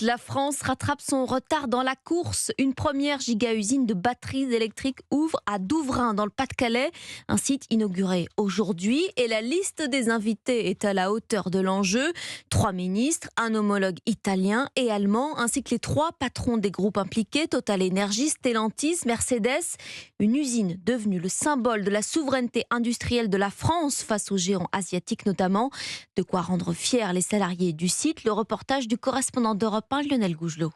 La France rattrape son retard dans la course. Une première giga-usine de batteries électriques ouvre à Douvrin, dans le Pas-de-Calais. Un site inauguré aujourd'hui. Et la liste des invités est à la hauteur de l'enjeu. 3 ministres, un homologue italien et allemand, ainsi que les 3 patrons des groupes impliqués, Total Energies, Stellantis, Mercedes. Une usine devenue le symbole de la souveraineté industrielle de la France face aux géants asiatiques notamment. De quoi rendre fiers les salariés du site. Le reportage du correspondant d'Europe 1, Lionel Gougelot.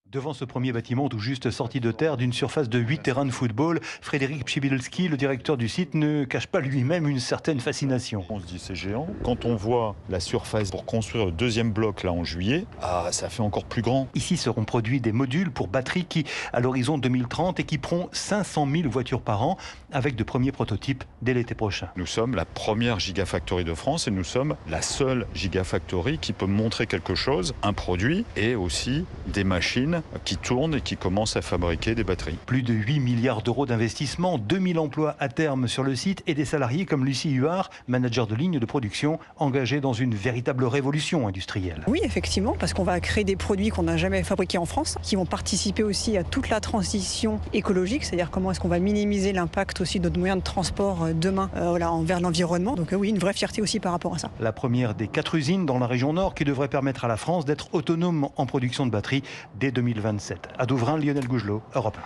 Devant ce premier bâtiment tout juste sorti de terre d'une surface de 8 terrains de football, Frédéric Pchibilski, le directeur du site, ne cache pas lui-même une certaine fascination. On se dit c'est géant. Quand on voit la surface pour construire le deuxième bloc là en juillet, ça fait encore plus grand. Ici seront produits des modules pour batteries qui, à l'horizon 2030, équiperont 500 000 voitures par an avec de premiers prototypes dès l'été prochain. Nous sommes la première gigafactory de France et nous sommes la seule gigafactory qui peut montrer quelque chose, un produit et aussi des machines qui tournent et qui commencent à fabriquer des batteries. Plus de 8 milliards d'euros d'investissement, 2000 emplois à terme sur le site et des salariés comme Lucie Huard, manager de ligne de production, engagée dans une véritable révolution industrielle. Oui, effectivement, parce qu'on va créer des produits qu'on n'a jamais fabriqués en France, qui vont participer aussi à toute la transition écologique, c'est-à-dire comment est-ce qu'on va minimiser l'impact aussi de notre moyen de transport demain envers l'environnement. Donc oui, une vraie fierté aussi par rapport à ça. La première des 4 usines dans la région nord qui devrait permettre à la France d'être autonome en production de batteries dès 2027. À Douvrin, Lionel Gougelot, Europe 1.